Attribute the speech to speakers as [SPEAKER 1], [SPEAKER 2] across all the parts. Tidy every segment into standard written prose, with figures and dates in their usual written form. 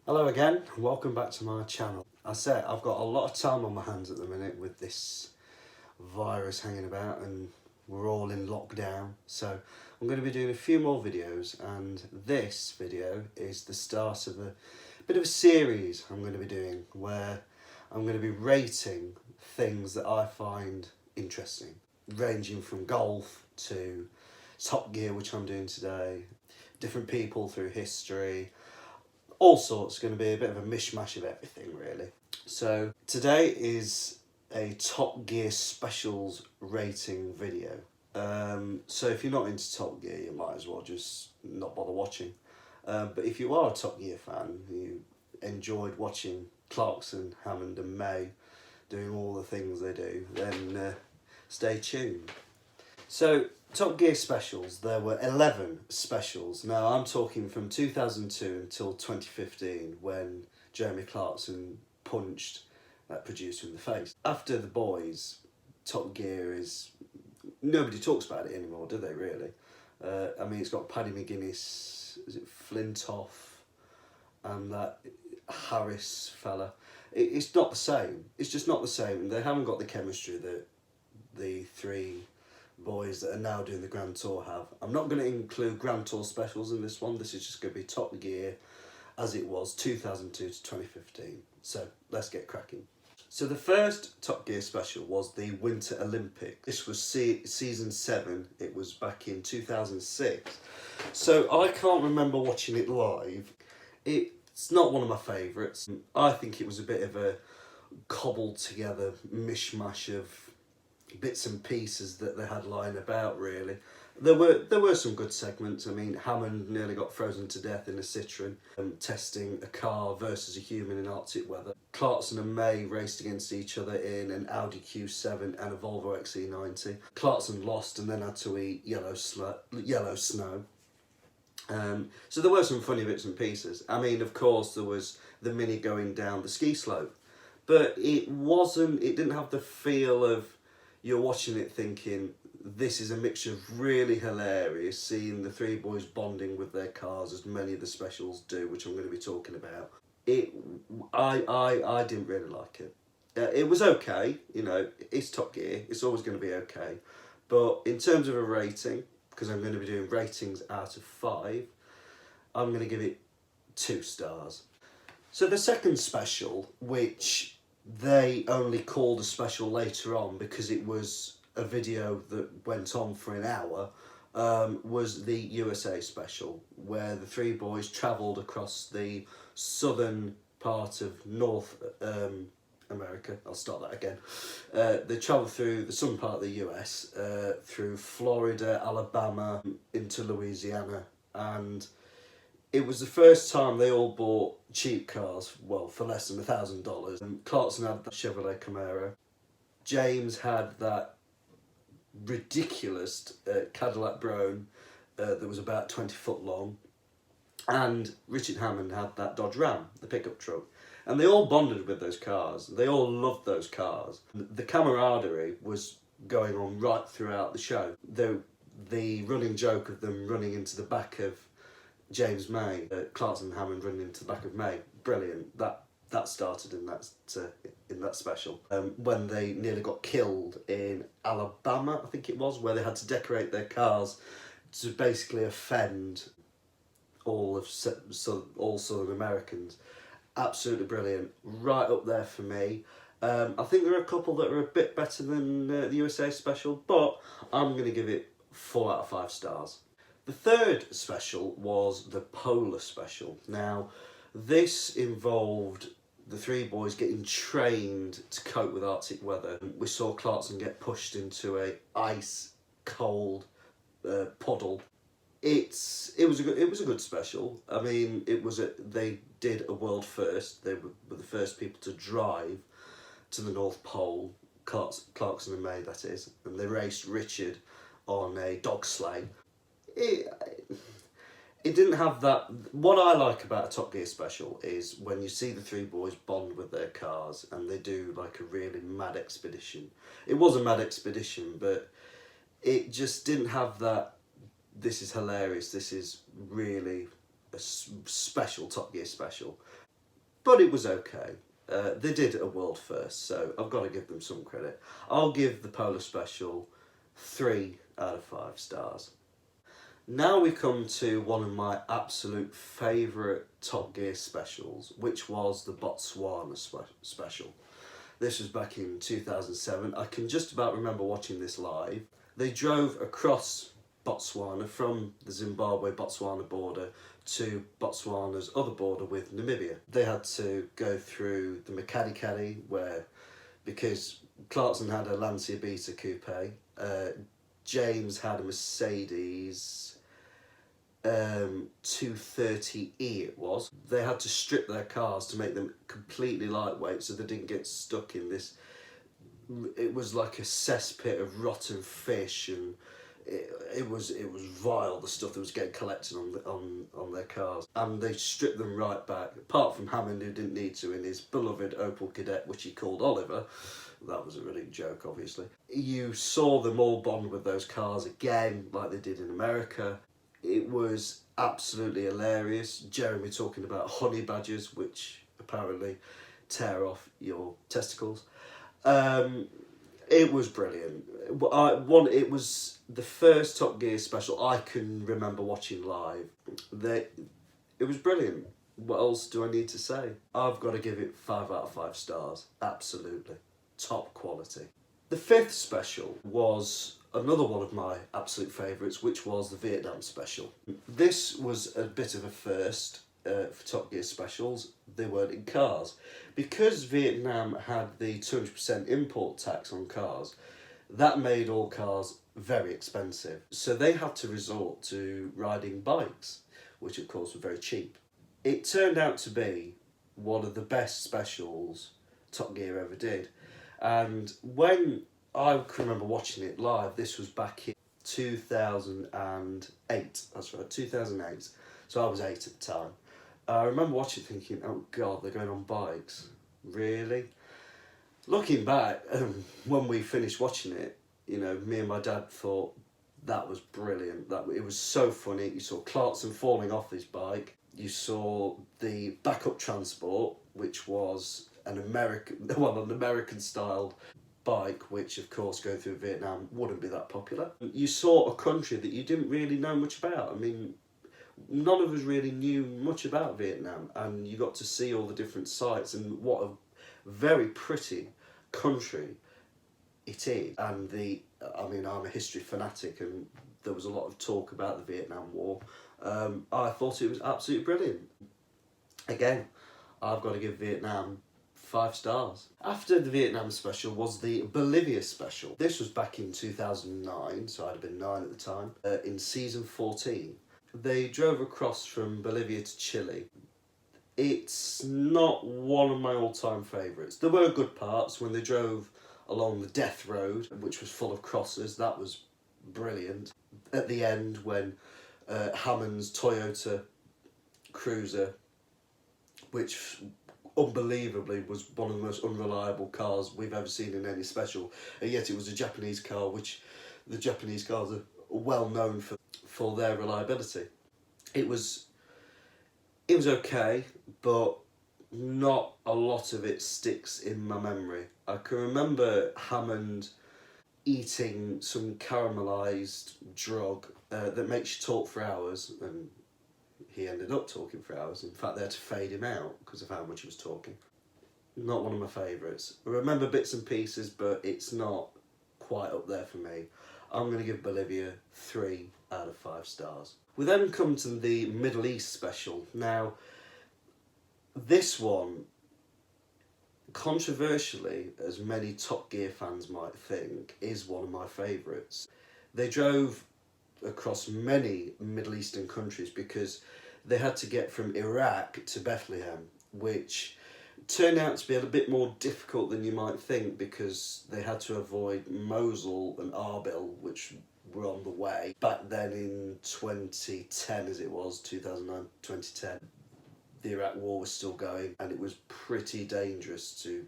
[SPEAKER 1] Hello again, welcome back to my channel. I said I've got a lot of time on my hands at the minute with this virus hanging about and we're all in lockdown, so I'm going to be doing a few more videos, and this video is the start of a bit of a series I'm going to be doing where I'm going to be rating things that I find interesting, ranging from golf to Top Gear, which I'm doing today, different people through history, all sorts. Going to be a bit of a mishmash of everything really. So today is a Top Gear specials rating video. So if you're not into Top Gear, you might as well just not bother watching. But if you are a Top Gear fan, you enjoyed watching Clarkson, Hammond and May doing all the things they do, then stay tuned. So, Top Gear specials, there were 11 specials. Now, I'm talking from 2002 until 2015 when Jeremy Clarkson punched that producer in the face. After The Boys, Top Gear is... nobody talks about it anymore, do they really? I mean, it's got Paddy McGuinness, is it Flintoff, and that Harris fella. It's not the same. It's just not the same. They haven't got the chemistry that the three boys that are now doing the Grand Tour have. I'm not going to include Grand Tour specials in this one. This is just going to be Top Gear as it was 2002 to 2015. So let's get cracking. So the first Top Gear special was the Winter Olympic. This was season 7. It was back in 2006. So I can't remember watching it live. It's not one of my favourites. I think it was a bit of a cobbled together mishmash of bits and pieces that they had lying about really. There were some good segments. I mean, Hammond nearly got frozen to death in a Citroen, testing a car versus a human in Arctic weather. Clarkson and May raced against each other in an Audi Q7 and a Volvo XC90. Clarkson lost and then had to eat yellow snow. So there were some funny bits and pieces. I mean, of course, there was the Mini going down the ski slope, but it didn't have the feel of you're watching it thinking, this is a mixture of really hilarious, seeing the three boys bonding with their cars as many of the specials do, which I'm going to be talking about. I didn't really like it. It was okay, you know, it's Top Gear, it's always going to be okay. But in terms of a rating, because I'm going to be doing ratings out of 5, I'm going to give it 2 stars. So the second special, which they only called a special later on because it was a video that went on for an hour, was the USA special, where the three boys travelled across the southern part of North America. I'll start that again. They travelled through the southern part of the US, through Florida, Alabama, into Louisiana, and it was the first time they all bought cheap cars, well, for less than $1,000. And Clarkson had the Chevrolet Camaro. James had that ridiculous Cadillac Brown that was about 20 foot long. And Richard Hammond had that Dodge Ram, the pickup truck. And they all bonded with those cars. They all loved those cars. The camaraderie was going on right throughout the show. The running joke of them running into the back of James May, Clarkson and Hammond running into the back of May, brilliant. That started in that special. When they nearly got killed in Alabama, I think it was, where they had to decorate their cars to basically offend all Southern Americans. Absolutely brilliant. Right up there for me. I think there are a couple that are a bit better than the USA special, but I'm going to give it 4 out of 5 stars. The third special was the Polar special. Now, this involved the three boys getting trained to cope with Arctic weather. We saw Clarkson get pushed into a ice cold puddle. It was a good special. I mean, they did a world first. They were the first people to drive to the North Pole, Clarkson and May, that is, and they raced Richard on a dog sleigh. It didn't have that. What I like about a Top Gear special is when you see the three boys bond with their cars and they do like a really mad expedition. It was a mad expedition, but it just didn't have that, this is hilarious, this is really a special Top Gear special. but it was okay. They did a world first, so I've got to give them some credit. I'll give the Polar Special 3 out of 5 stars. Now we come to one of my absolute favourite Top Gear specials, which was the Botswana special. This was back in 2007. I can just about remember watching this live. They drove across Botswana from the Zimbabwe-Botswana border to Botswana's other border with Namibia. They had to go through the Makadikali, where, because Clarkson had a Lancia Beta coupe, James had a Mercedes 230E it was. They had to strip their cars to make them completely lightweight so they didn't get stuck in this. It was like a cesspit of rotten fish, and it was vile, the stuff that was getting collected on their cars. And they stripped them right back, apart from Hammond, who didn't need to, in his beloved Opel Kadett, which he called Oliver. That was a running joke, obviously. You saw them all bond with those cars again, like they did in America. It was absolutely hilarious. Jeremy talking about honey badgers, which apparently tear off your testicles. It was brilliant. It was the first Top Gear special I can remember watching live. It was brilliant. What else do I need to say? I've got to give it 5 out of 5 stars. Absolutely. Top quality. The 5th special was another one of my absolute favourites, which was the Vietnam special. This was a bit of a first for Top Gear specials. They weren't in cars. Because Vietnam had the 200% import tax on cars, that made all cars very expensive. So they had to resort to riding bikes, which of course were very cheap. It turned out to be one of the best specials Top Gear ever did. And when I can remember watching it live, this was back in 2008. That's right, 2008. So I was 8 at the time. I remember watching it thinking, oh God, they're going on bikes. Really? Looking back, when we finished watching it, you know, me and my dad thought that was brilliant. It was so funny. You saw Clarkson falling off his bike. You saw the backup transport, which was an American-styled bike, which of course going through Vietnam wouldn't be that popular. You saw a country that you didn't really know much about. I mean, none of us really knew much about Vietnam, and you got to see all the different sites, and what a very pretty country it is. And I mean, I'm a history fanatic, and there was a lot of talk about the Vietnam War. I thought it was absolutely brilliant. Again, I've got to give Vietnam 5 stars. After the Vietnam special was the Bolivia special. This was back in 2009, so I'd have been 9 at the time, in season 14. They drove across from Bolivia to Chile. It's not one of my all-time favourites. There were good parts when they drove along the Death Road, which was full of crosses. That was brilliant. At the end, when Hammond's Toyota Cruiser, which unbelievably was one of the most unreliable cars we've ever seen in any special, and yet it was a Japanese car, which the Japanese cars are well known for their reliability. It was okay, but not a lot of it sticks in my memory. I can remember Hammond eating some caramelised drug that makes you talk for hours, and he ended up talking for hours. In fact, they had to fade him out because of how much he was talking. Not one of my favourites. I remember bits and pieces, but it's not quite up there for me. I'm going to give Bolivia 3 out of 5 stars. We then come to the Middle East special. Now, this one, controversially, as many Top Gear fans might think, is one of my favourites. They drove across many Middle Eastern countries because they had to get from Iraq to Bethlehem, which turned out to be a bit more difficult than you might think because they had to avoid Mosul and Erbil, which were on the way. Back then in 2010, as it was, 2009, 2010, the Iraq War was still going, and it was pretty dangerous to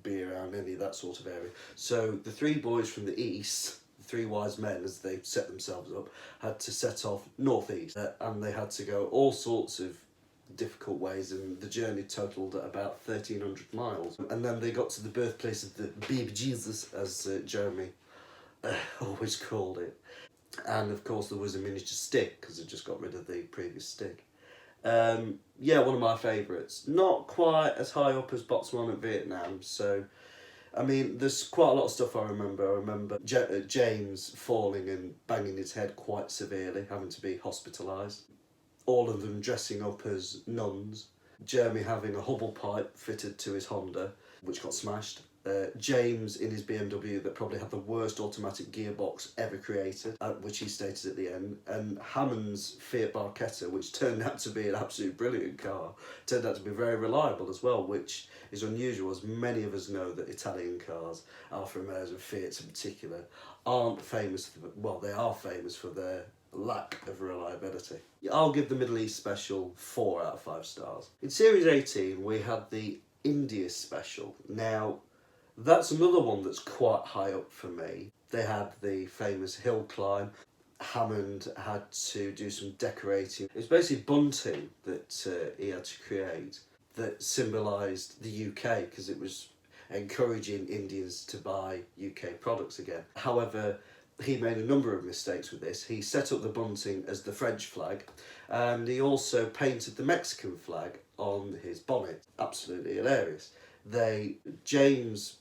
[SPEAKER 1] be around any of that sort of area. So the 3 boys from the east, the 3 wise men as they set themselves up, had to set off northeast, and they had to go all sorts of difficult ways, and the journey totalled at about 1,300 miles. And then they got to the birthplace of the baby Jesus, as Jeremy always called it. And of course there was a miniature stick, because they just got rid of the previous stick. Yeah, one of my favourites. Not quite as high up as Botswana and Vietnam, so I mean, there's quite a lot of stuff I remember. I remember James falling and banging his head quite severely, having to be hospitalised. All of them dressing up as nuns. Jeremy having a Hubble pipe fitted to his Honda, which got smashed. James in his BMW that probably had the worst automatic gearbox ever created, which he stated at the end. And Hammond's Fiat Barchetta, which turned out to be an absolute brilliant car, turned out to be very reliable as well, which is unusual, as many of us know that Italian cars, Alfa Romeos and Fiats in particular, aren't famous for, well, they are famous for their lack of reliability. I'll give the Middle East Special 4 out of 5 stars. In Series 18 we had the India Special. Now that's another one that's quite high up for me. They had the famous hill climb. Hammond had to do some decorating. It was basically bunting that he had to create that symbolised the UK, because it was encouraging Indians to buy UK products again. However, he made a number of mistakes with this. He set up the bunting as the French flag, and he also painted the Mexican flag on his bonnet. Absolutely hilarious. James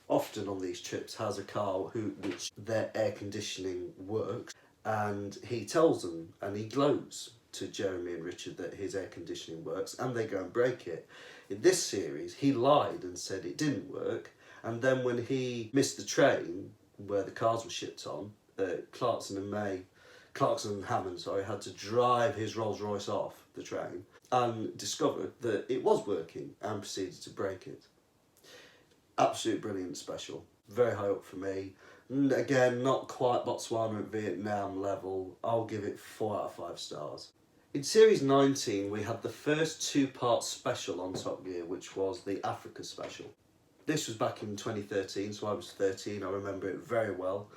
[SPEAKER 1] often on these trips has a car which their air conditioning works, and he tells them, and he gloats to Jeremy and Richard that his air conditioning works, and they go and break it. In this series he lied and said it didn't work, and then when he missed the train where the cars were shipped on, Clarkson and Hammond had to drive his Rolls Royce off the train, and discovered that it was working and proceeded to break it. Absolute brilliant special. Very high up for me. And again, not quite Botswana and Vietnam level. I'll give it 4 out of 5 stars. In Series 19 we had the first 2-part special on Top Gear, which was the Africa Special. This was back in 2013, so I was 13, I remember it very well.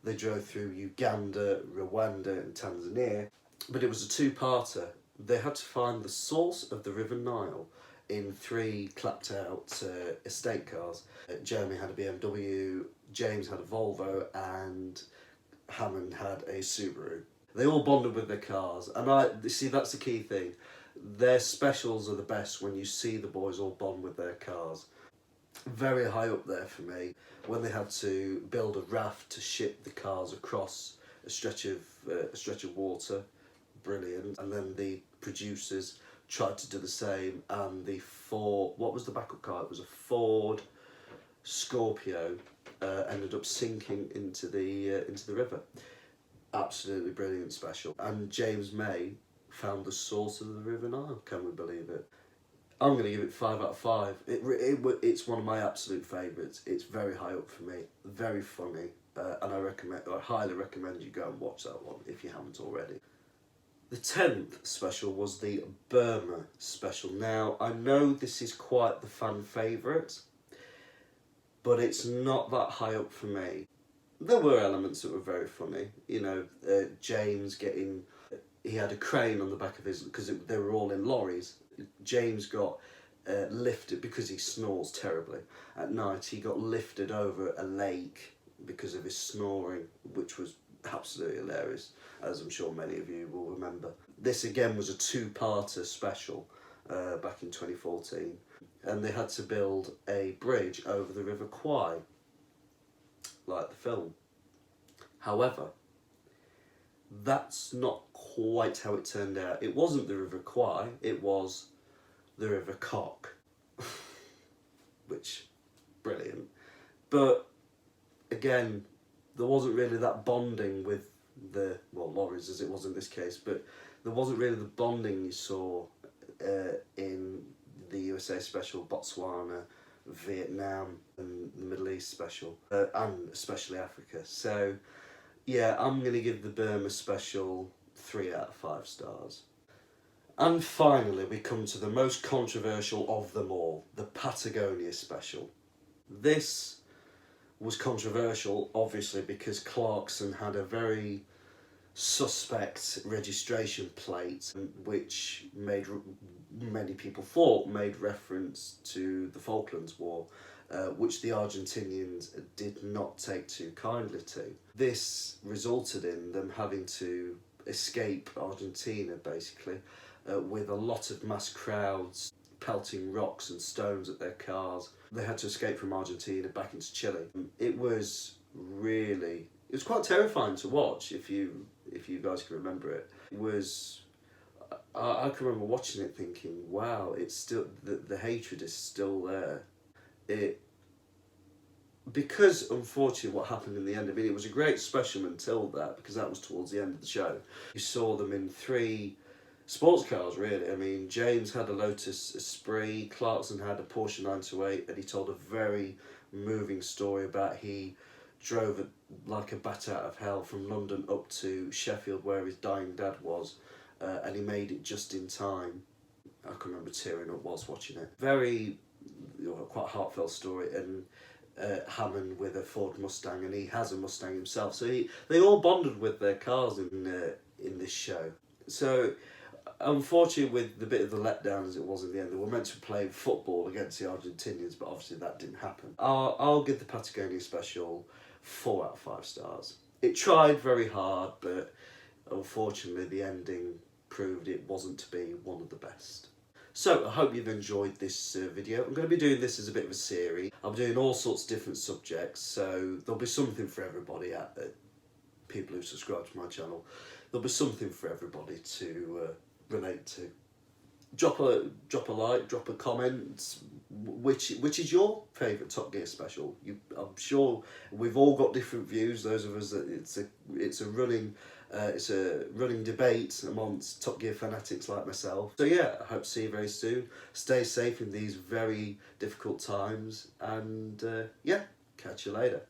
[SPEAKER 1] They drove through Uganda, Rwanda and Tanzania, but it was a 2-parter. They had to find the source of the River Nile in 3 clapped out estate cars. Jeremy had a BMW, James had a Volvo and Hammond had a Subaru. They all bonded with their cars, and see, that's the key thing. Their specials are the best when you see the boys all bond with their cars. Very high up there for me. When they had to build a raft to ship the cars across a stretch of water, brilliant. And then the producers tried to do the same, and what was the backup car? It was a Ford Scorpio. Ended up sinking into the river. Absolutely brilliant special. And James May found the source of the River Nile. Can we believe it? I'm going to give it 5 out of 5. It's one of my absolute favourites. It's very high up for me. Very funny, and I highly recommend you go and watch that one if you haven't already. The 10th special was the Burma Special. Now, I know this is quite the fan favourite, but it's not that high up for me. There were elements that were very funny. You know, James he had a crane on the back of his, because they were all in lorries. James got lifted, because he snores terribly at night. He got lifted over a lake because of his snoring, which was absolutely hilarious, as I'm sure many of you will remember. This again was a 2-parter special back in 2014, and they had to build a bridge over the River Kwai, like the film. However, that's not quite how it turned out. It wasn't the River Kwai, it was the River Cock, which, brilliant. But again, there wasn't really that bonding with the lorries, as it was in this case, but there wasn't really the bonding you saw in the USA Special, Botswana, Vietnam and the Middle East Special, and especially Africa. So yeah, I'm going to give the Burma Special 3 out of 5 stars. And finally we come to the most controversial of them all, the Patagonia Special. This was controversial obviously because Clarkson had a very suspect registration plate, which many people thought made reference to the Falklands War, which the Argentinians did not take too kindly to. This resulted in them having to escape Argentina, basically, with a lot of mass crowds pelting rocks and stones at their cars. They had to escape from Argentina back into Chile. It was quite terrifying to watch, if you guys can remember it. It was, I can remember watching it thinking, wow, it's still, the hatred is still there. Because unfortunately what happened in the end, I mean, it was a great special until that, because that was towards the end of the show. You saw them in 3 sports cars, really. I mean, James had a Lotus Esprit, Clarkson had a Porsche 928, and he told a very moving story about he drove it like a bat out of hell from London up to Sheffield, where his dying dad was, and he made it just in time. I can remember tearing up whilst watching it. Very, quite heartfelt story. And Hammond with a Ford Mustang, and he has a Mustang himself. So they all bonded with their cars in this show. So unfortunately, with the bit of the letdown as it was in the end, they were meant to play football against the Argentinians, but obviously that didn't happen. I'll give the Patagonia special 4 out of 5 stars. It tried very hard, but unfortunately the ending proved it wasn't to be one of the best. So I hope you've enjoyed this video. I'm going to be doing this as a bit of a series. I'm doing all sorts of different subjects, so there'll be something for everybody out there. People who subscribe to my channel, there'll be something for everybody to relate to. Drop a like, drop a comment. Which is your favourite Top Gear special? I'm sure we've all got different views. Those of us that it's a running debate amongst Top Gear fanatics like myself. So yeah, I hope to see you very soon. Stay safe in these very difficult times, and yeah, catch you later.